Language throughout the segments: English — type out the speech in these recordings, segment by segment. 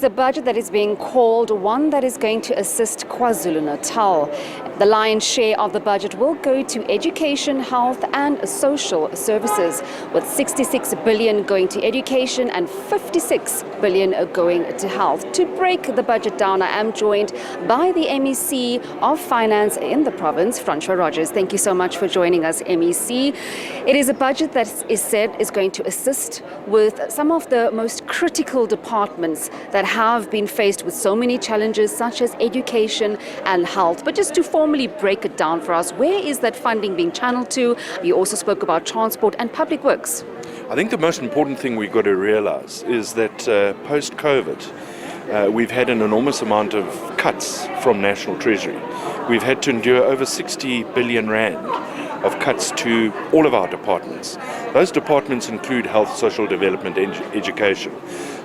a budget that is being called one that is going to assist KwaZulu-Natal. The lion's share of the budget will go to education, health and social services, with 66 billion going to education and 56 billion going to health. To break the budget down, I am joined by the MEC of Finance in the province, Francois Rodgers. Thank you so much for joining us, MEC. It is a budget that is said is going to assist with some of the most critical departments that have been faced with so many challenges, such as education and health. But just to formally break it down for us, where is that funding being channeled to? You also spoke about transport and public works. I think the most important thing we've got to realize is that post-COVID, we've had an enormous amount of cuts from National Treasury. We've had to endure over 60 billion rand of cuts to all of our departments. Those departments include health, social development, and education.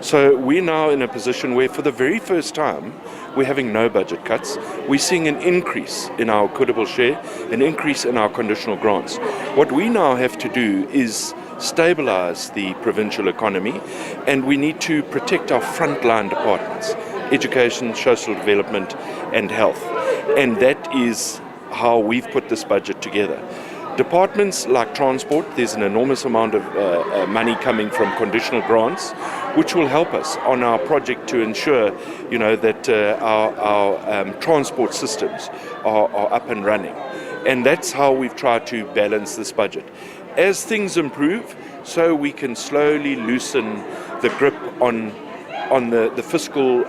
So we're now in a position where for the very first time we're having no budget cuts. We're seeing an increase in our equitable share, an increase in our conditional grants. What we now have to do is stabilize the provincial economy, and we need to protect our frontline departments, education, social development and health. And that is how we've put this budget together. Departments like transport, there's an enormous amount of money coming from conditional grants, which will help us on our project to ensure, that our transport systems are up and running. And that's how we've tried to balance this budget. As things improve, so we can slowly loosen the grip on the fiscal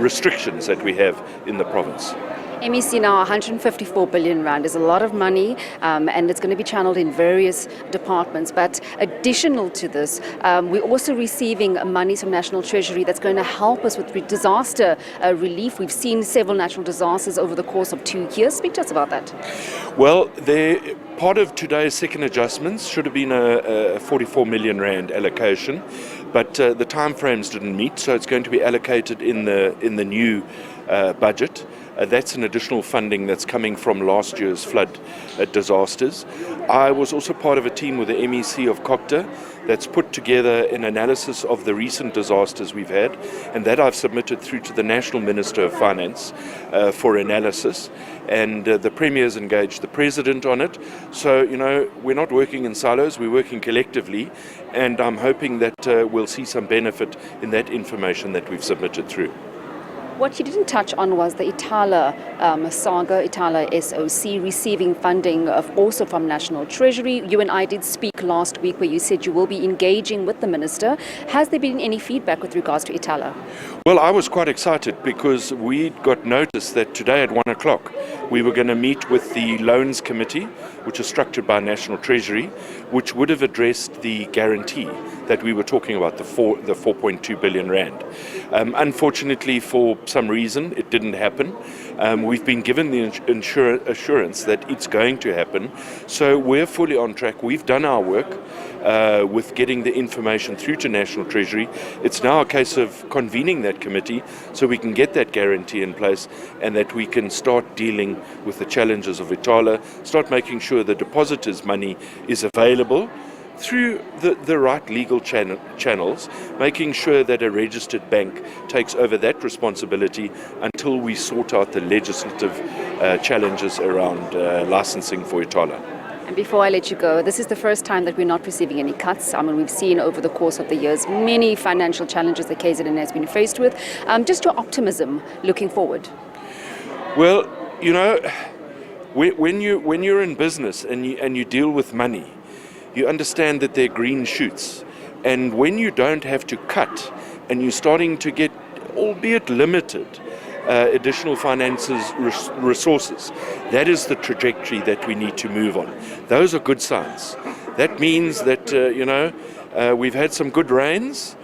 restrictions that we have in the province. MEC, now 154 billion rand is a lot of money, and it's going to be channeled in various departments. But additional to this, we're also receiving money from National Treasury that's going to help us with disaster relief. We've seen several natural disasters over the course of 2 years. Speak to us about that. Well, part of today's second adjustments should have been a 44 million rand allocation, but the timeframes didn't meet, so it's going to be allocated in the new budget. That's an additional funding that's coming from last year's flood disasters. I was also part of a team with the MEC of KZN that's put together an analysis of the recent disasters we've had, and that I've submitted through to the National Minister of Finance for analysis. And the Premier's engaged the President on it. So, we're not working in silos, we're working collectively, and I'm hoping that we'll see some benefit in that information that we've submitted through. What you didn't touch on was the Itala saga, Itala SOC, receiving funding also from National Treasury. You and I did speak last week where you said you will be engaging with the Minister. Has there been any feedback with regards to Itala? Well, I was quite excited because we got notice that today at 1 o'clock we were going to meet with the Loans Committee, which is structured by National Treasury, which would have addressed the guarantee that we were talking about, the 4.2 billion rand. Unfortunately, for some reason, it didn't happen. We've been given the assurance that it's going to happen. So we're fully on track. We've done our work with getting the information through to National Treasury. It's now a case of convening that committee so we can get that guarantee in place and that we can start dealing with the challenges of Itala, start making sure the depositors' money is available through the right legal channels, making sure that a registered bank takes over that responsibility until we sort out the legislative challenges around licensing for Itala. And before I let you go, this is the first time that we're not receiving any cuts. We've seen over the course of the years many financial challenges that KZN has been faced with. Just your optimism looking forward. Well, when you're in business and you deal with money, you understand that they're green shoots. And when you don't have to cut and you're starting to get, albeit limited, additional finances, resources, that is the trajectory that we need to move on. Those are good signs. That means that, we've had some good rains.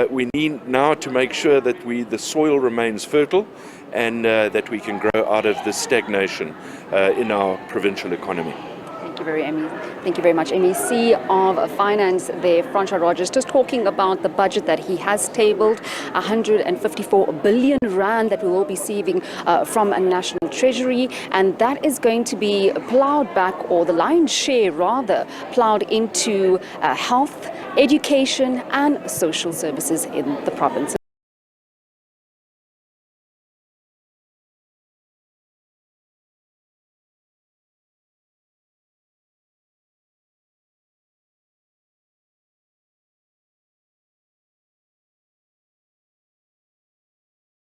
We need now to make sure that the soil remains fertile and that we can grow out of the stagnation in our provincial economy. Thank you. Thank you very much, MEC of Finance there, Francois Rodgers, just talking about the budget that he has tabled, 154 billion rand that we will be receiving from a national treasury, and that is going to be ploughed back, or the lion's share rather, ploughed into health, education and social services in the province.